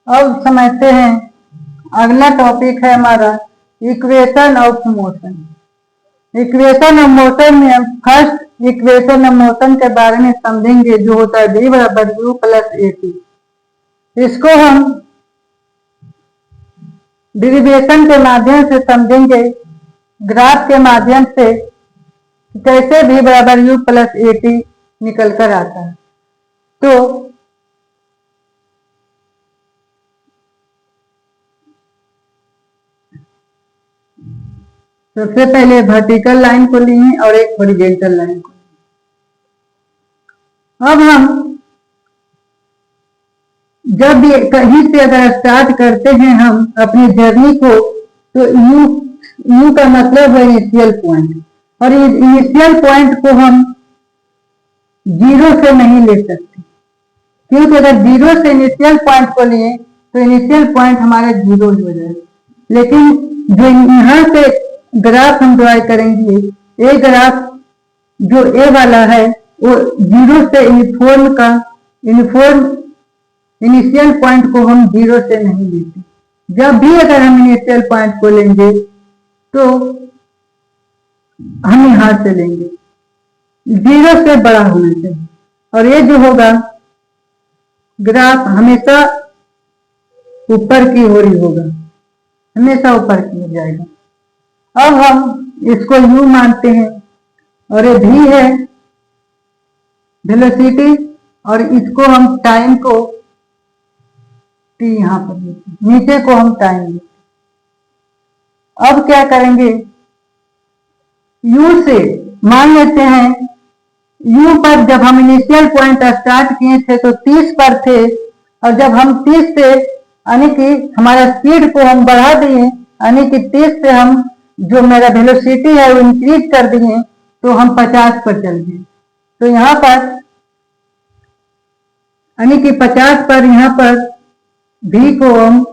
अब समझते हैं, अगला टॉपिक है हमारा equation of motion. Equation of motion में हम फर्स्ट इक्वेशन ऑफ मोशन के बारे में समझेंगे, जो होता है v बराबर u प्लस at। इसको हम डेरिवेशन के माध्यम से समझेंगे, ग्राफ के माध्यम से कैसे v बराबर u प्लस at निकल कर आता है। तो सबसे पहले वर्टिकल लाइन को लिए और एक हॉरिजॉन्टल लाइन को। अब हम जब भी कहीं से अगर स्टार्ट करते हैं हम अपनी जर्नी को, तो यू का मतलब है इनिशियल पॉइंट, और इस इनिशियल पॉइंट को हम जीरो से नहीं ले सकते, क्योंकि अगर जीरो से इनिशियल पॉइंट को लिए तो इनिशियल पॉइंट हमारा जीरो हो जाएगा। लेकिन जो यहाँ से ग्राफ हम ड्रॉ करेंगे, ए ग्राफ जो ए वाला है वो जीरो से यूनिफॉर्म इनिशियल पॉइंट को हम जीरो से नहीं लेते। जब भी अगर हम इनिशियल पॉइंट को लेंगे तो हम यहां से लेंगे, जीरो से बड़ा होना चाहिए, और ये जो होगा ग्राफ हमेशा ऊपर की ओर ही होगा, हमेशा ऊपर की ओर जाएगा। अब हम इसको u मानते हैं, और ये v है वेलोसिटी, और इसको हम टाइम को t यहां पर लेते हैं, नीचे को हम टाइम लेते हैं। अब क्या करेंगे, u से मान लेते हैं, u पर जब हम इनिशियल पॉइंट स्टार्ट किए थे तो 30 पर थे, और जब हम 30 से यानी कि हमारा स्पीड को हम बढ़ा दिए, यानी कि 30 से हम जो मेरा वेलोसिटी है वो इंक्रीज कर दिए, तो हम 50 पर चल गए। तो यहाँ पर यानी कि 50 पर यहाँ पर v को हम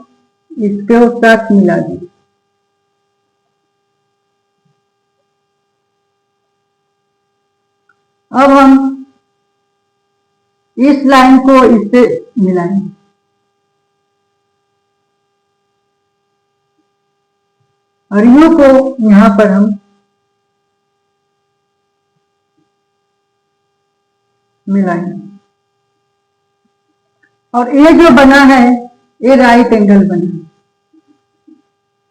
इसके साथ मिला दिए। अब हम इस लाइन को इससे मिलाएंगे, और u को यहां पर हम मिलाएंगे, और ये जो बना है ये राइट एंगल बना है,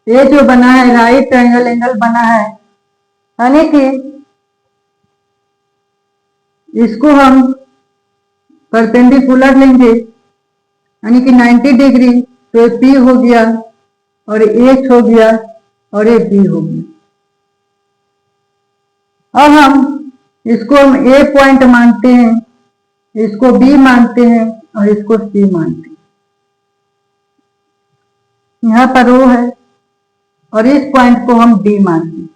ये जो बना है राइट एंगल बना है, यानी कि इसको हम परपेंडिकुलर लेंगे, यानी कि 90 डिग्री, तो P हो गया और H हो गया और ये B हो गया। अब हम इसको हम A पॉइंट मानते हैं, इसको B मानते हैं और इसको C मानते हैं। यहाँ पर O है और इस पॉइंट को हम D मानते हैं।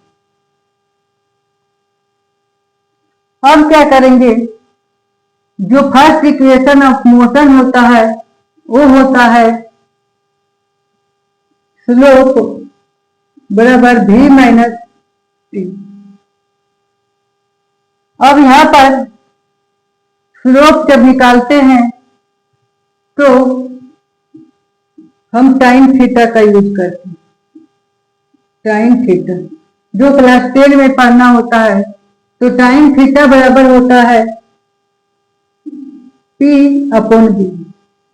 अब क्या करेंगे, जो फर्स्ट इक्वेशन ऑफ मोशन होता है वो होता है स्लोप बराबर v माइनस t। अब यहां पर स्लोप जब निकालते हैं तो हम टाइम थीटा का यूज करते हैं। टाइम थीटा जो क्लास 10 में पढ़ना होता है, तो टाइम थीटा बराबर होता है P अपॉन B।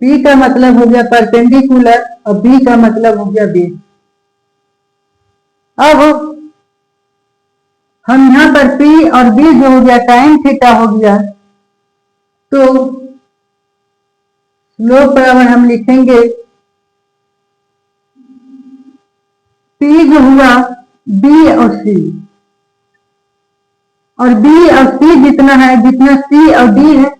P का मतलब हो गया परपेंडिकुलर और B का मतलब हो गया बेस। अब हम यहाँ पर P और B जो हो गया टाइम थीटा हो गया, तो स्लोप बराबर हम लिखेंगे P जो हुआ B और C, और B और C जितना है, जितना C और D है,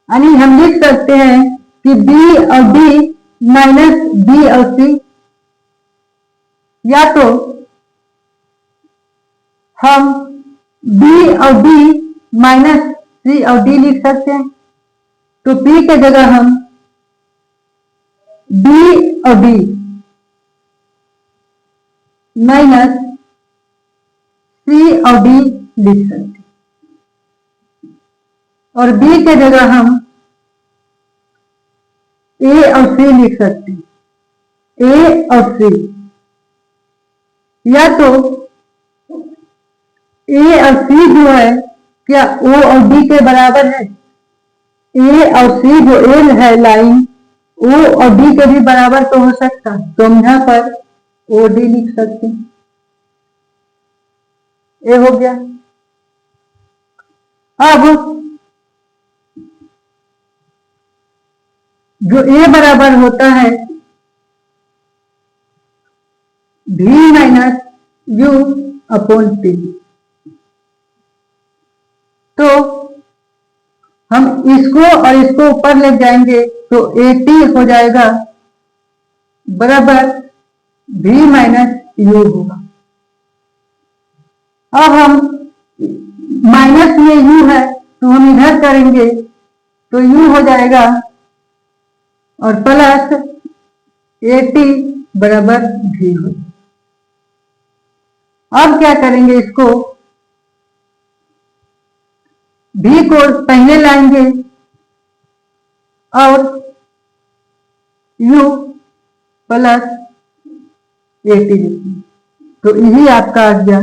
यानी हम लिख सकते हैं कि B और D माइनस B और C, या तो हम B और D माइनस C और D लिख सकते हैं। तो P के जगह हम B और D माइनस C और D लिख सकते हैं, और B के जगह हम ए और सी लिख सकते हैं, ए और सी, या तो ए और सी जो है क्या ओ और डी के बराबर है, ए और सी जो एल है लाइन ओ और डी के भी बराबर तो हो सकता है, तो हम यहाँ पर ओ डी लिख सकते हैं, ए हो गया। अब जो ए बराबर होता है भी माइनस यू अपॉन टी, तो हम इसको और इसको ऊपर ले जाएंगे तो ए टी हो जाएगा बराबर भी माइनस यू होगा। अब हम माइनस में यू है तो हम इधर करेंगे तो यू हो जाएगा और प्लस ए टी बराबर भी हो। अब क्या करेंगे, इसको भी को पहले लाएंगे और u प्लस ए टी लिखेंगे, तो यही आपका आ गया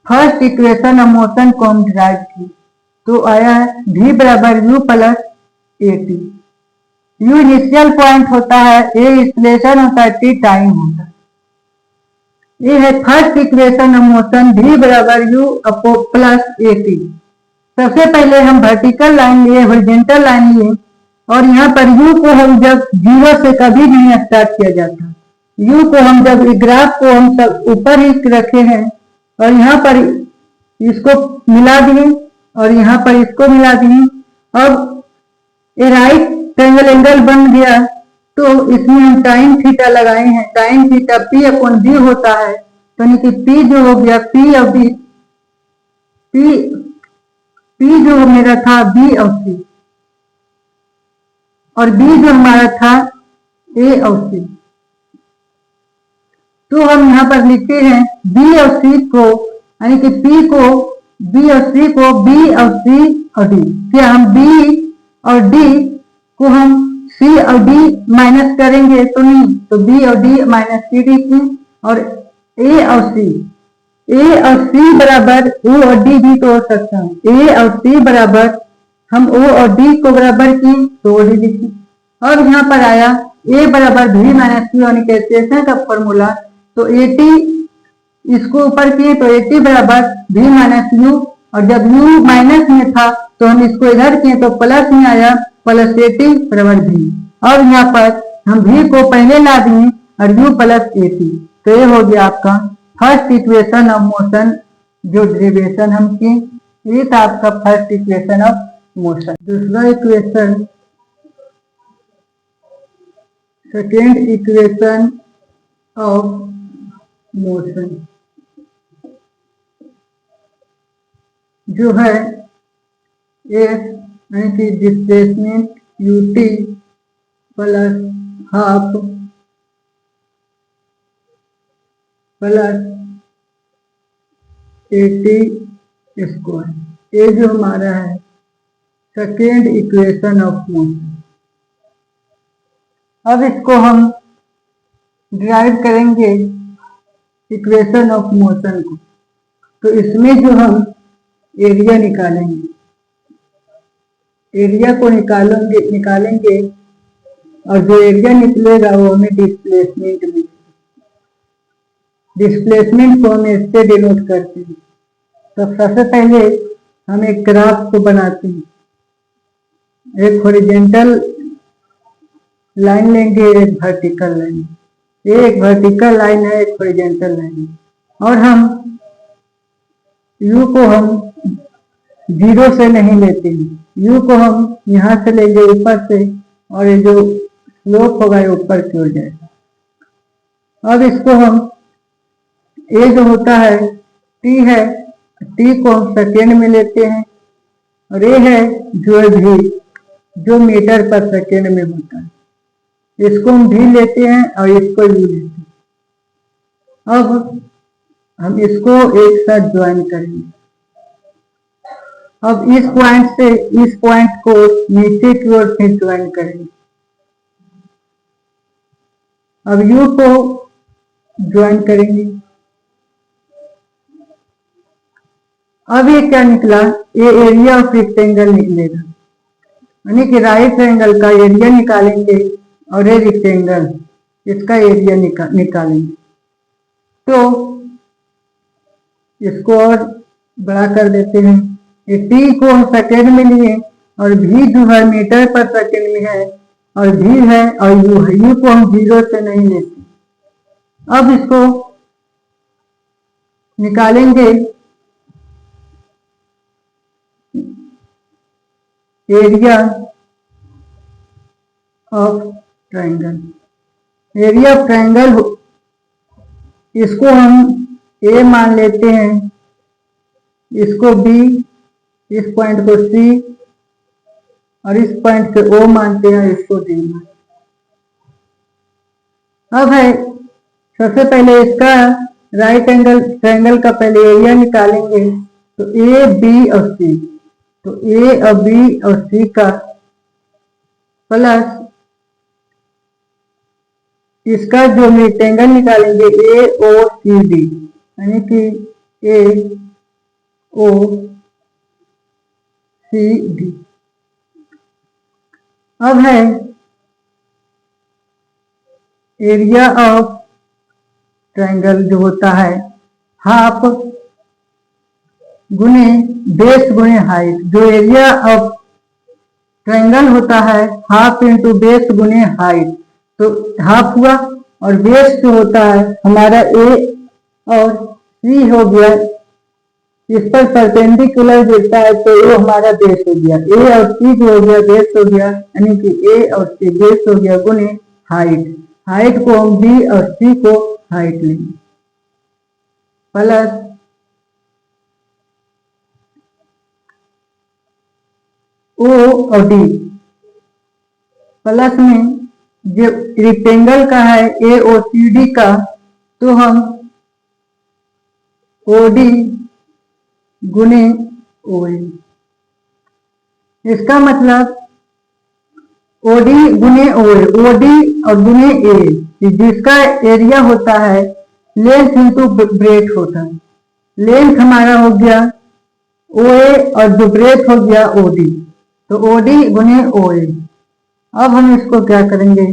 फर्स्ट इक्वेशन ऑफ मोशन को हम डिराइव किए, तो आया है v बराबर u plus A T. u initial point होता है, a एक्सीलरेशन होता है, t टाइम होता है। ये है first equation of motion v बराबर u प्लस ए टी। सबसे पहले हम वर्टिकल लाइन लिए, हॉरिजॉन्टल लाइन लिए, और यहाँ पर u को हम जब जीरो से कभी नहीं स्टार्ट किया जाता, u को हम जब ग्राफ को हम सब ऊपर ही रखे हैं और यहाँ पर इसको मिला दिए और यहाँ पर इसको मिला दिए, अब ये राइट ट्रायंगल एंगल बन गया, तो इसमें हम टाइन थीटा लगाए हैं, टाइन थीटा p अपॉन b होता है, तो यानी कि p जो हो गया p और b, p जो मेरा था b और c, और b जो हमारा था a और c, तो हम यहाँ पर लिखते हैं b और c को, यानी कि p को b और c को b और c और d, क्या हम b और d को हम c और d माइनस करेंगे तो नहीं, तो b और d माइनस c d की, और a और c बराबर o और d भी तो हो सकता है, a और c बराबर हम o और d को बराबर की तो o d लिखी। और यहाँ पर आया a बराबर v माइनस q यानी कि एक्सप्रेशन का फॉर्मूला, तो ए टी इसको ऊपर किए तो ए टी बराबर v माइनस यू, और जब u माइनस में था तो हम इसको इधर किए तो प्लस में आया, प्लस ए टी बराबर v, और यहाँ पर हम v को पहले ला दिए और u प्लस ए टी, तो ये हो गया आपका फर्स्ट इक्वेशन ऑफ मोशन जो डेरिवेशन हम किए, ये था आपका फर्स्ट इक्वेशन ऑफ मोशन। दूसरा equation, second equation of motion जो है एफ यानी कि displacement U T plus half plus A T square, ये जो हमारा है सेकेंड इक्वेशन ऑफ मोशन। अब इसको हम डिराइव करेंगे इक्वेशन ऑफ मोशन को, तो इसमें जो हम एरिया निकालेंगे, एरिया को निकालेंगे और जो एरिया निकलेगा वो हमें डिस्प्लेसमेंट मिलेगा। डिस्प्लेसमेंट को हम इससे डिनोट करते हैं, तो सबसे पहले हम एक ग्राफ को बनाते हैं, एक हॉरिजॉन्टल लाइन लेंगे, एक वर्टिकल लाइन, एक वर्टिकल लाइन है, एक हॉरिजॉन्टल लाइन है, और हम u को हम जीरो से नहीं लेते हैं, u को हम यहाँ से लेंगे ऊपर से, और ये जो स्लोप होगा ये ऊपर की ओर जाएगा। अब इसको हम a जो होता है t है, t को हम सेकेंड में लेते हैं, और a है जो है v, जो मीटर पर सेकेंड में होता है, इसको हम v लेते हैं और इसको u लेते हैं। अब हम इसको एक साथ ज्वाइन करेंगे। अब इस पॉइंट से इस पॉइंट को नीचे की ओर फिर ज्वाइन करेंगे, अब यू को ज्वाइन करेंगे। अब ये क्या निकला, ये एरिया ऑफ रेक्टेंगल निकलेगा, यानी कि राइट ट्रायंगल का एरिया निकालेंगे और ये रेक्टेंगल इसका एरिया निकालेंगे। तो इसको और बड़ा कर देते हैं। ये टी को हम सेकेंड में लिए और भी जो है मीटर पर सेकेंड में है और भी है और यू है, यू को हम 0 से नहीं लेते। अब इसको निकालेंगे area of triangle. Area of triangle इसको हम ए मान लेते हैं, इसको बी, इस पॉइंट को सी और इस पॉइंट को ओ मानते हैं, इसको डी मानते हैं। अब है सबसे पहले इसका राइट एंगल ट्रायंगल का पहले एरिया निकालेंगे। तो ए बी और सी, तो ए और बी और सी का प्लस इसका जो रेक्टेंगल निकालेंगे ए ओ सी डी, यानी कि ए ओ सी डी। अब है एरिया ऑफ ट्रायंगल जो होता है हाफ गुने बेस गुने हाइट। जो एरिया ऑफ ट्रायंगल होता है हाफ इंटू बेस गुने हाइट, तो हाफ हुआ और बेस जो होता है हमारा ए और सी हो गया, इस पर परपेंडिकुलर गिरता है तो ये हमारा बेस हो गया। ए और सी जो हो गया बेस हो गया, यानी कि ए और सी बेस हो गया गुने हाइट। हाइट को हम बी और सी को हाइट लेंगे प्लस ओ और डी, प्लस में जो रेक्टेंगल का है ए ओ सी डी का, तो हम ओ डी गुने ओ ए। इसका मतलब ओडी गुने ओ ए, ओडी और गुने ए, जिसका एरिया होता है लेंथ इंटू ब्रेथ होता है। लेंथ हमारा हो गया ओ ए और जो ब्रेथ हो गया ओडी, तो ओडी गुने ओ ए। अब हम इसको क्या करेंगे,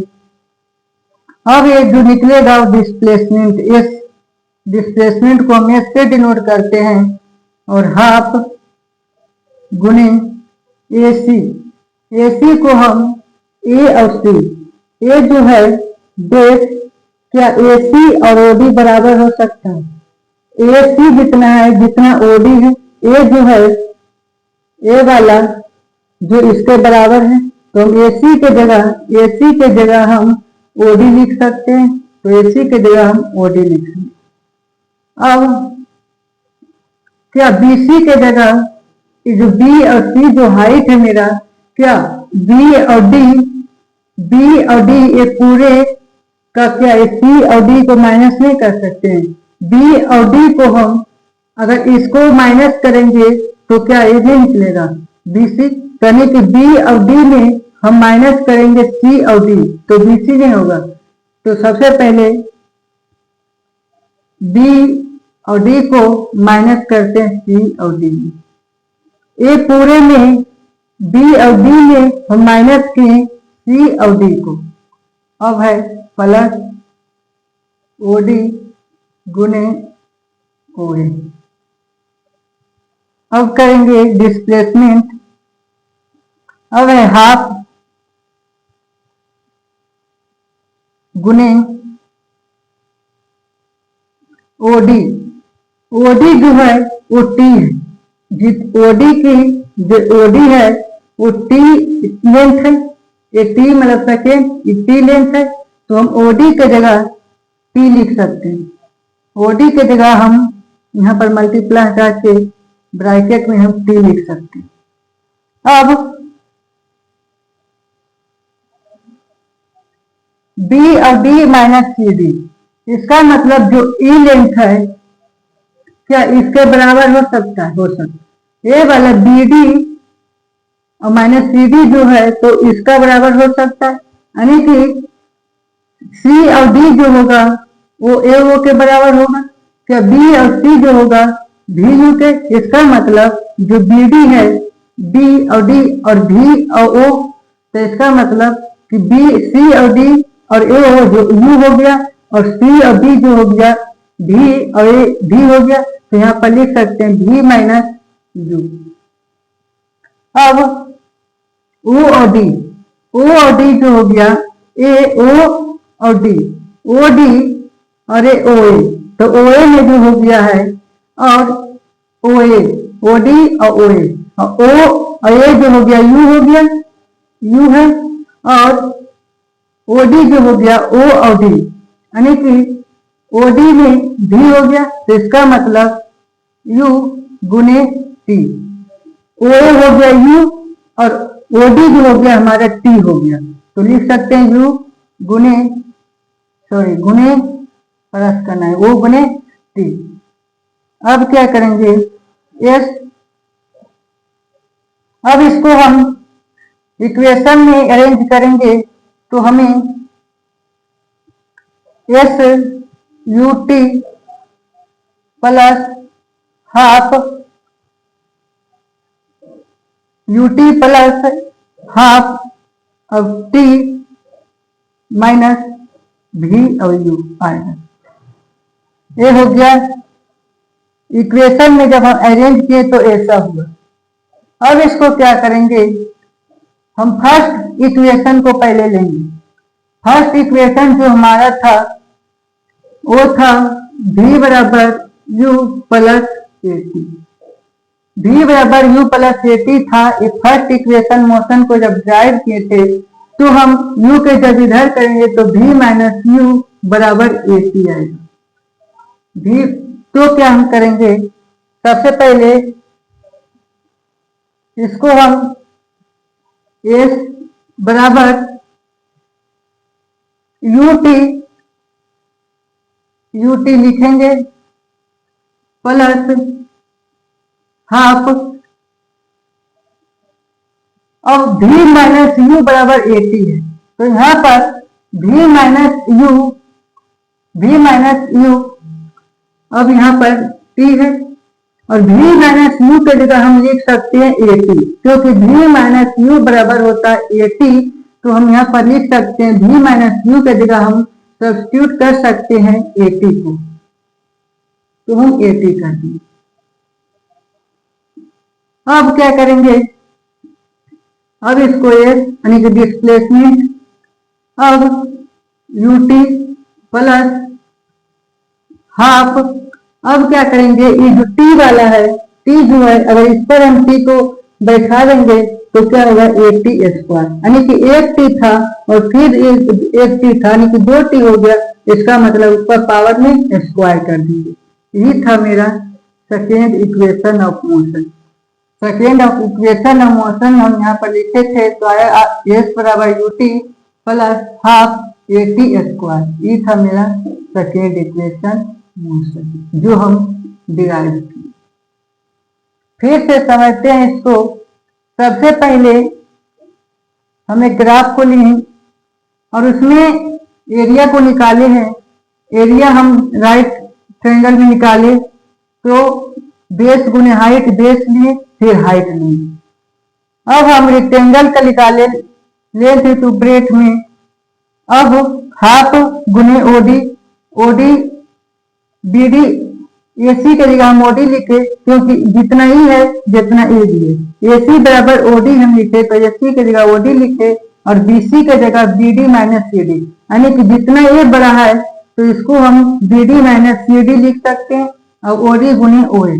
अब ये जो निकलेगा डिस्प्लेसमेंट, इस डिस्प्लेसमेंट को हम एस से डिनोट करते हैं और हाफ गुने ए सी। ए सी को हम ए और सी, ए जो है बेस, क्या ए सी और ओडी बराबर हो सकता है? ए सी जितना है जितना ओडी है, ए जो है ए वाला जो इसके बराबर है, तो हम एसी के जगह हम ओडी लिख सकते हैं, तो एसी के जगह हम ओडी लिख सकते हैं। अब क्या बीसी के जगह जो बी और सी जो हाइट है मेरा, क्या बी और डी ये पूरे का क्या सी और डी को माइनस नहीं कर सकते हैं? बी और डी को हम अगर इसको माइनस करेंगे तो क्या ये नहीं निकलेगा बीसी, यानी कि बी और डी में हम माइनस करेंगे सी और डी तो बीसी नहीं होगा। तो सबसे पहले बी और डी को माइनस करते हैं सी और डी में। ए पूरे में बी और डी में हम माइनस किए सी और डी को। अब है प्लस ओ डी गुने ओ ए। अब करेंगे डिस्प्लेसमेंट। अब है हाफ गुने ओडी। ओडी जो है वो टी है, जिस ओडी की जो ओडी है वो टी लेंथ है, ये टी मतलब सेकेंड, ये टी लेंथ है, तो हम ओडी के जगह टी लिख सकते हैं। ओडी के जगह हम यहाँ पर मल्टीप्लाई करके ब्रैकेट में हम टी लिख सकते हैं। अब बी और डी माइनस सी डी, इसका मतलब जो ई लेंथ है क्या इसके बराबर हो सकता है? हो सकता है। ए वाला बी डी और माइनस सी डी जो है तो इसका बराबर हो सकता है, यानी कि सी और डी जो होगा वो ए ओ के बराबर होगा। क्या बी और सी जो होगा भी यू के। इसका मतलब जो बी डी है, बी और डी और भी और ओ, तो इसका मतलब कि बी सी और डी और ए ओ जो यू हो गया, और सी और डी जो हो गया भी और ए डी हो गया। तो यहाँ पर लिख सकते हैं भी माइनस यू। अब ओ और डी, ओ और डी जो हो गया ए ओ और डी, ओ डी और ए ओ ए, तो ओ ए में जो हो गया है और ओ ए, ओ डी और ओ ए, और ओ और ए जो हो गया यू हो गया, यू है, और ओ डी जो हो गया ओ और डी, यानी कि ओ डी में भी हो गया। तो इसका मतलब यू गुने टी, ओ ए हो गया यू और ओ डी जो हो गया हमारा टी हो गया। तो लिख सकते हैं यू गुने गुने प्लस करना है वो गुने टी। अब क्या करेंगे एस, अब इसको हम इक्वेशन में अरेंज करेंगे तो हमें S U T plus half U T plus half अब टी माइनस भी और यू आएगा। ये हो गया इक्वेशन में जब हम अरेंज किए तो ऐसा हुआ। अब इसको क्या करेंगे, हम फर्स्ट इक्वेशन को पहले लेंगे। फर्स्ट इक्वेशन जो हमारा था वो था v बराबर u plus A T. v बराबर u प्लस ए टी था। ये फर्स्ट इक्वेशन मोशन को जब ड्राइव किए थे तो हम u के जब इधर करेंगे तो v माइनस यू बराबर ए टी आएगा। v तो क्या हम करेंगे, सबसे पहले इसको हम s बराबर यू टी लिखेंगे प्लस हाफ, अब v माइनस यू बराबर ए टी है। तो यहाँ पर v माइनस यू अब यहाँ पर t है और v माइनस यू के जगह हम लिख सकते हैं ए टी, क्योंकि v माइनस यू बराबर होता है ए टी। तो हम यहाँ पर लिख सकते हैं v माइनस यू के जगह हम सब्स्टिट्यूट कर सकते हैं ए टी को, तो हम ए टी कर देंगे। अब क्या करेंगे, अब इसको यानी कि डिस्प्लेसमेंट, अब यू टी प्लस हाफ, अब क्या करेंगे ये जो टी वाला है, टी जो है अगर इस पर हम टी को बैठा देंगे तो क्या होगा ए टी स्क्वायर, यानी कि एक टी था और फिर एक टी था, यानी कि दो टी हो गया। इसका मतलब ऊपर पावर में स्क्वायर कर देंगे। यही था मेरा second equation of motion. Second equation of motion हम यहाँ पर लिखे थे तो आया एस बराबर U T plus half A T square. ये था मेरा सेकेंड इक्वेशन मोशन जो हम डिराइव किए। फिर से समझते हैं इसको। सबसे पहले हमें ग्राफ को लिए और उसमें एरिया को निकाले हैं। एरिया हम राइट ट्रायंगल में निकाले तो बेस गुने हाइट, बेस लिए फिर हाइट लिए। अब हम रेक्टेंगल का निकाले लेंथ इनटू ब्रेथ में। अब हाफ गुने ओडी, ओडी बीडी एसी के जगह हम ओडी लिखे क्योंकि जितना ई है जितना ए भी है। एसी बराबर ओडी हम लिखे तो एसी के जगह ओडी लिखे और बीसी के जगह बीडी माइनस सीडी, यानी कि जितना ए बड़ा है तो इसको हम बीडी माइनस सीडी लिख सकते हैं और ओडी गुने ओए।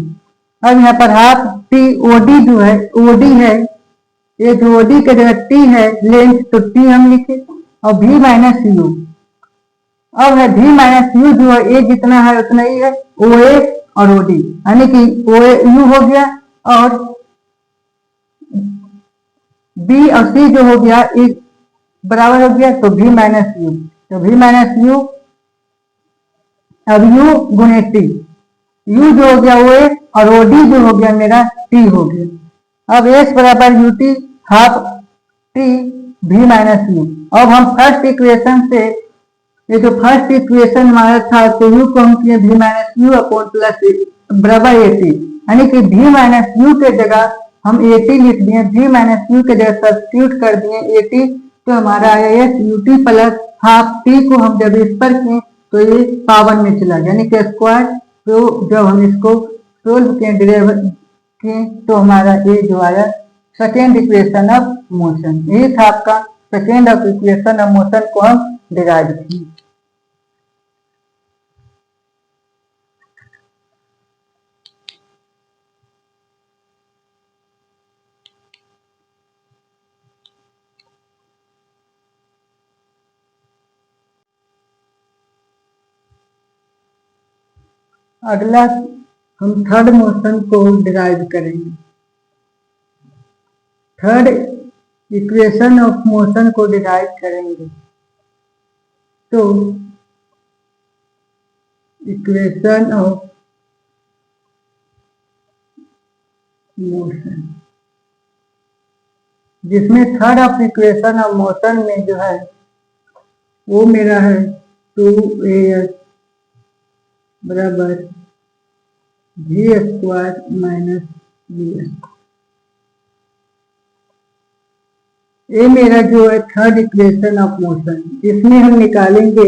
अब यहाँ पर हाफ टी ओडी जो है ओडी है, ये जो ओडी के जगह टी है लेंथ तो टी हम लिखे और भी माइनस यू। अब है भी माइनस यू जो है ए जितना है उतना ही है ओ ए और ओ डी, यानी कि ओ ए यू हो गया और बी और सी जो हो गया एक बराबर हो गया तो भी माइनस यू, तो भी माइनस यू अब यू गुने टी, यू जो हो गया ओ ए और ओ डी जो हो गया मेरा टी हो गया। अब एस बराबर यू टी हाफ टी भी माइनस यू। अब हम फर्स्ट इक्वेशन से ये जो फर्स्ट इक्वेशन हमारा था, तो यू को हम किए v minus u upon plus बराबर एटी, यानी कि v माइनस यू के जगह हम एटी लिख दिए, v माइनस यू के जगह सब्स्टिट्यूट कर दिए एटी, तो हमारा आया S U T plus half T को हम जब इस पर किए तो ये पावर में चला गया, यानी कि स्क्वायर। तो जब हम इसको सोल्व किए डिराइव किए तो हमारा ये जो आया सेकेंड इक्वेशन ऑफ मोशन, ये था आपका second of equation of motion को हम डिराइव किए। अगला हम थर्ड मोशन को डिराइव करेंगे। थर्ड इक्वेशन ऑफ मोशन को डिराइव करेंगे तो इक्वेशन ऑफ मोशन, जिसमें third of equation of motion में जो है वो मेरा है 2as बराबर जी स्क्वायर माइनस बी स्क्वायर। ये मेरा जो है थर्ड इक्वेशन ऑफ मोशन, इसमें हम निकालेंगे,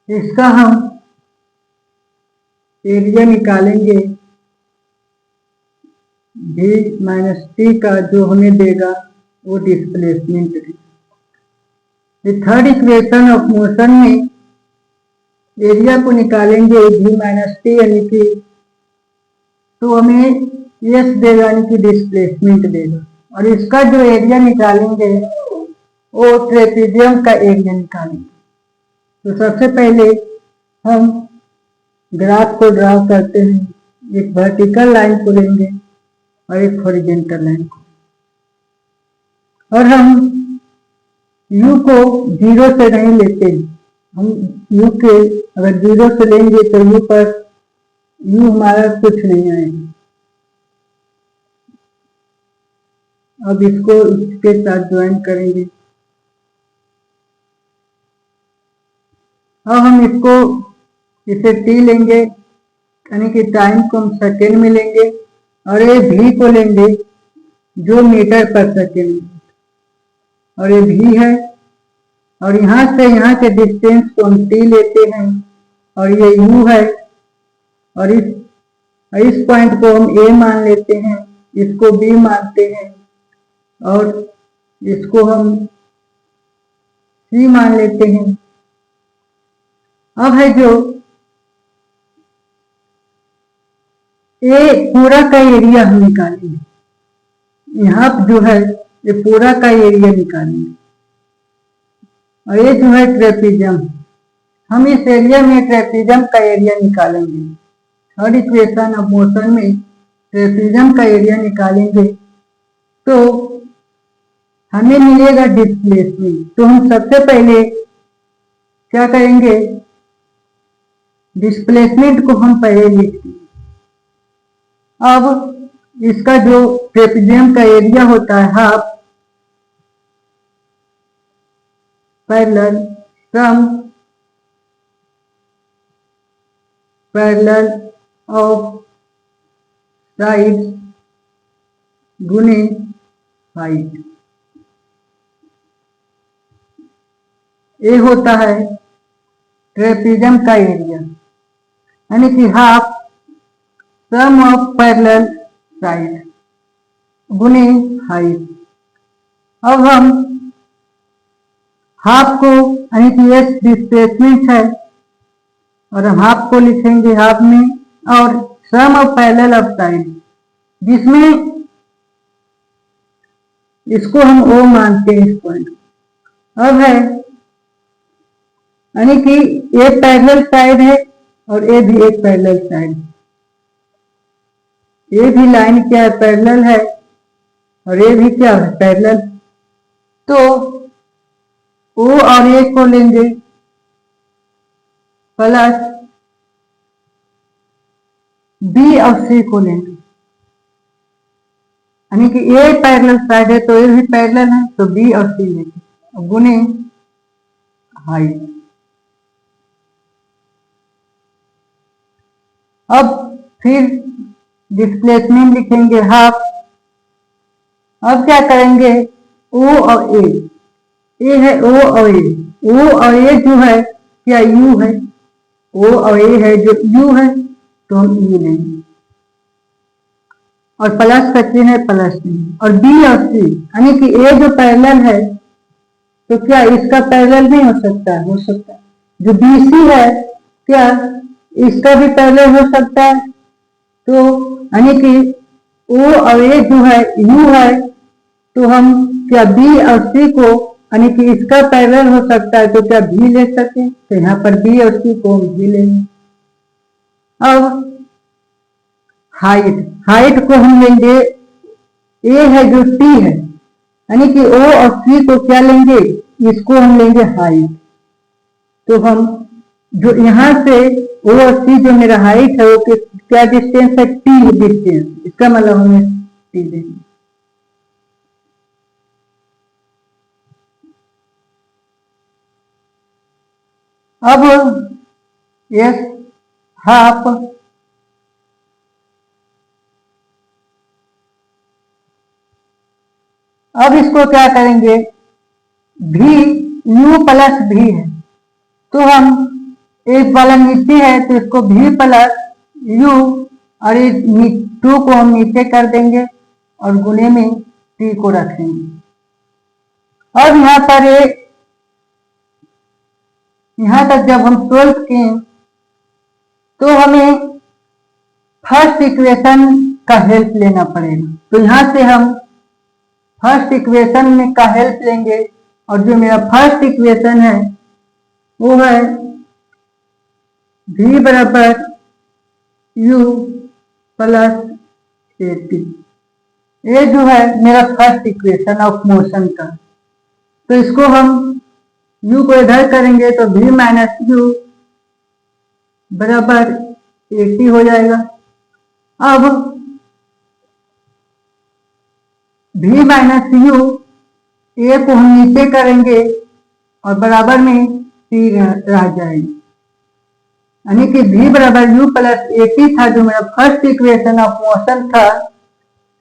इसका हम एरिया निकालेंगे v माइनस टी का, जो हमें देगा वो डिस्प्लेसमेंट देगा। थर्ड इक्वेशन ऑफ मोशन में एरिया को निकालेंगे v माइनस टी, यानी कि तो हमें एस देगा, यानी कि डिस्प्लेसमेंट देगा। और इसका जो एरिया निकालेंगे वो ट्रेपेजियम का एरिया निकालेंगे। तो सबसे पहले हम ग्राफ को ड्रा करते हैं, एक वर्टिकल लाइन को लेंगे और एक हॉरिजॉन्टल लाइन को, और हम u को जीरो से नहीं लेते, हम u के अगर जीरो से लेंगे तो u पर u हमारा कुछ नहीं आएगा। अब इसको इसके साथ ज्वाइन करेंगे। अब हम इसको इसे t लेंगे, यानी कि टाइम को हम सेकेंड में लेंगे, और ये v को लेंगे जो मीटर पर सेकेंड, और ये v है, और यहाँ से यहाँ के डिस्टेंस को हम t लेते हैं, और ये u है, और इस पॉइंट को हम a मान लेते हैं, इसको b मानते हैं, और इसको हम c मान लेते हैं। अब है जो ये पूरा का एरिया हम निकालेंगे, यहाँ जो है ये पूरा का एरिया निकालेंगे, और ये जो है ट्रेपेजियम, हम इस एरिया में ट्रेपेजियम का एरिया निकालेंगे। थर्ड इक्वेशन ऑफ मोशन में ट्रेपेजियम का एरिया निकालेंगे तो हमें मिलेगा डिस्प्लेसमेंट। तो हम सबसे पहले क्या करेंगे, डिस्प्लेसमेंट को हम पहले लिखते हैं। अब इसका जो ट्रेपेजियम का एरिया होता है half parallel sum parallel of side गुने हाइट, ये होता है ट्रेपेजियम का एरिया, यानी कि half sum of parallel side गुने हाइट। अब हम हाफ को, यानी कि एस डिस्प्लेसमेंट है, और हम हाफ को लिखेंगे हाफ में, और सम ऑफ पैरेलल ऑफ साइड, जिसमें इसको हम ओ मानते हैं इस पॉइंट। अब है यानी कि ये पैरेलल साइड है और ये भी एक पैरेलल साइड, ये भी लाइन क्या है पैरेलल है, और ये भी क्या है पैरेलल। तो ओ और ए को लेंगे प्लस बी और सी को लेंगे, यानी कि ए पैरेलल साइड है तो ये भी पैरेलल है, तो बी और सी लेंगे गुने हाइट। अब फिर डिस्प्लेसमेंट लिखेंगे हाफ। अब क्या करेंगे, ओ और ए है ओ और ए जो है क्या यू है, ओ और ए है जो यू है तो हम यू लेंगे, और प्लस का चिन्ह है प्लस नहीं, और बी और सी यानी कि ए जो पैरेलल है तो क्या इसका पैरेलल नहीं हो सकता है, हो सकता है। जो बी सी है क्या इसका भी पैरेलल हो सकता है, तो यानी कि ओ और ए जो है यू है तो हम क्या बी और सी को यानी कि इसका पैरेलल हो सकता है तो क्या भी ले सके, तो यहाँ पर बी और सी को हम भी लेंगे। अब हाइट को हम लेंगे, ए है जो टी है यानी कि ओ और सी को क्या लेंगे, इसको हम लेंगे हाइट। तो हम जो यहाँ से ओ और सी जो मेरा हाइट है वो क्या डिस्टेंस है, टी डिस्टेंस, इसका मतलब हमें टी लेंगे। अब यस हाफ अब इसको क्या करेंगे, भी यू प्लस भी है तो हम एक वाला नीचे है तो इसको भी प्लस यू और इस टू को हम नीचे कर देंगे और गुने में टी को रखेंगे। अब यहाँ पर यहाँ तक जब हम सोल्व किए तो हमें फर्स्ट इक्वेशन का हेल्प लेना पड़ेगा, तो यहाँ से हम फर्स्ट इक्वेशन में का हेल्प लेंगे, और जो मेरा फर्स्ट इक्वेशन है वो है v बराबर u प्लस ए टी। ये जो है मेरा फर्स्ट इक्वेशन ऑफ मोशन का, तो इसको हम u को इधर करेंगे तो v माइनस यू बराबर ए टी हो जाएगा। अब v माइनस यू ए को हम नीचे करेंगे और बराबर में टी रह जाएगी, यानी कि v बराबर u प्लस ए टी था जो मेरा फर्स्ट इक्वेशन ऑफ मोशन था,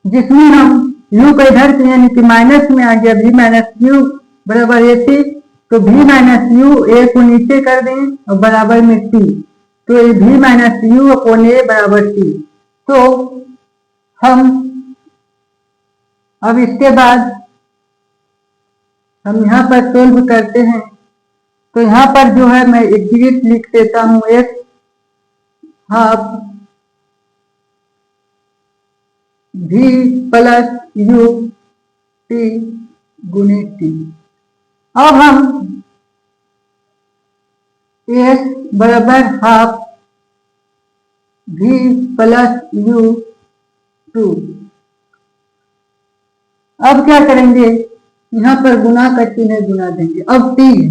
जिसमें हम u को इधर से यानी कि माइनस में आ गया v माइनस यू बराबर ए टी, तो v माइनस यू ए को नीचे कर दें और बराबर में टी, तो ये v माइनस यू अपॉन ए बराबर टी। तो हम अब इसके बाद हम यहाँ पर सोल्व करते हैं, तो यहाँ पर जो है मैं एग्जिट लिख देता हूँ x half v plus u t गुने टी। अब हम एस बराबर half v plus u two. अब क्या करेंगे, यहाँ पर गुना का चिन्ह गुना देंगे। अब टी है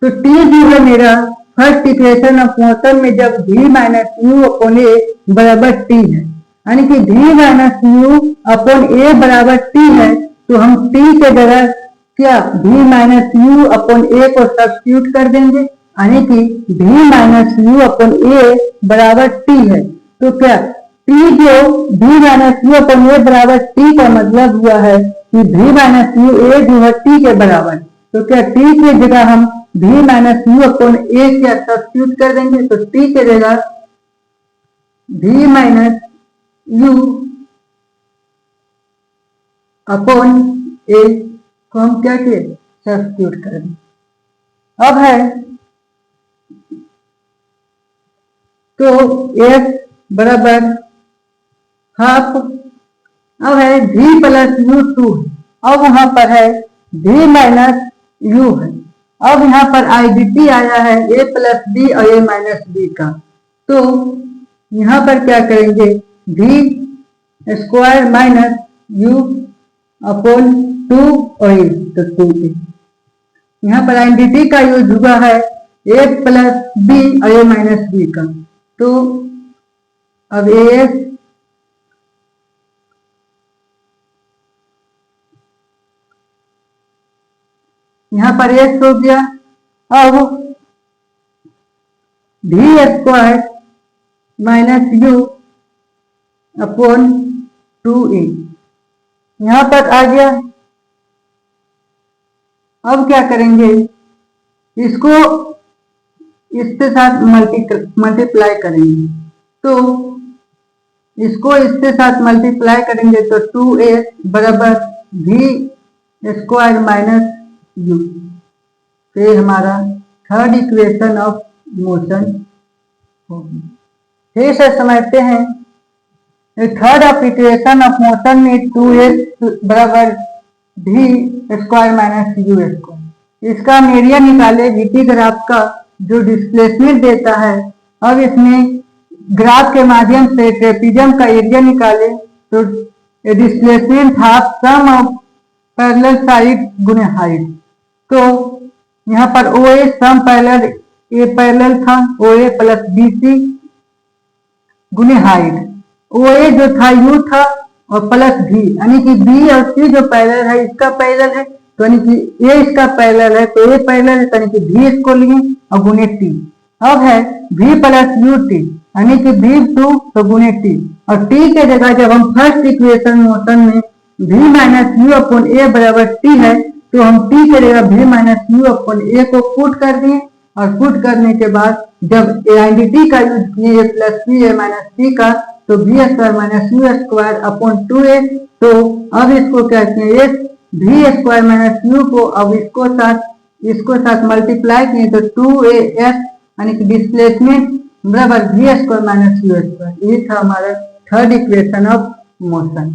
तो टी जो है मेरा फर्स्ट इक्वेशन ऑफ मोशन में जब v माइनस यू अपॉन ए बराबर टी है, यानी कि v माइनस यू अपॉन ए बराबर टी है, तो हम टी के जगह क्या v माइनस यू अपॉन ए को सब्स्टिट्यूट कर देंगे, यानी कि v माइनस यू अपॉन ए बराबर टी है, तो क्या टी जो v माइनस यू अपॉन ए बराबर टी का मतलब हुआ है कि v माइनस यू ए जो है टी के बराबर, तो क्या टी की जगह हम v माइनस यू अपॉन ए क्या सब्स्टिट्यूट कर देंगे, तो टी के जगह v माइनस यू अपॉन ए को हम क्या किए सब्स्टिट्यूट कर दें। अब है तो f बराबर हाफ, अब है v प्लस यू टू, अब वहां पर है v माइनस यू है, अब यहाँ पर आईडीटी आया है a प्लस बी और a माइनस बी का, तो यहाँ पर क्या करेंगे v square minus u upon two और ए, तो टू ए। यहाँ पर आईडीटी का यूज हुआ है a प्लस बी और a माइनस बी का, तो अब एस यहाँ पर एक्स हो गया अब v square minus u upon 2a यहां तक आ गया। अब क्या करेंगे, इसको इसके साथ मल्टीप्लाई करेंगे। तो इसको इसके साथ मल्टीप्लाई करेंगे तो 2a बराबर वी स्क्वायर माइनस यू। फिर हमारा थर्ड इक्वेशन ऑफ मोशन होगी। फिर से समझते हैं, third of equation of motion में 2a बराबर v square minus u square. इसका हम एरिया निकाले वीटी ग्राफ का जो डिस्प्लेसमेंट देता है। अब इसमें ग्राफ के माध्यम से ट्रेपीजियम का एरिया निकाले तो displacement half sum of parallel side गुने हाइट। तो यहाँ पर ओ ए सम पैरेलल ए पैरेलल था, ओ ए प्लस बी सी गुने हाइट। ओ ए जो था यू था और प्लस भी, यानी कि बी और सी जो पैरेलल है इसका पैरेलल है, तो यानी कि ए इसका पैरेलल है तो ए पैरेलल है, यानी कि भी इसको लिए और गुने टी। अब है v प्लस यू टी, यानी कि v2 तो गुने टी, और टी के जगह जब हम फर्स्ट इक्वेशन मोशन में v माइनस यू अपॉन ए बराबर टी है तो हम टी के जगह v माइनस यू अपॉन ए को पुट कर दिए। और पुट करने के बाद जब एआईडीटी का यूज किए a plus b a minus c का, तो b square minus u square upon 2a। तो अब इसको कहते हैं वी स्क्वायर माइनस यू को अब इसको साथ मल्टीप्लाई किए तो 2as यानी कि डिस्प्लेसमेंट बराबर v square minus u square. ये था हमारा थर्ड इक्वेशन ऑफ मोशन।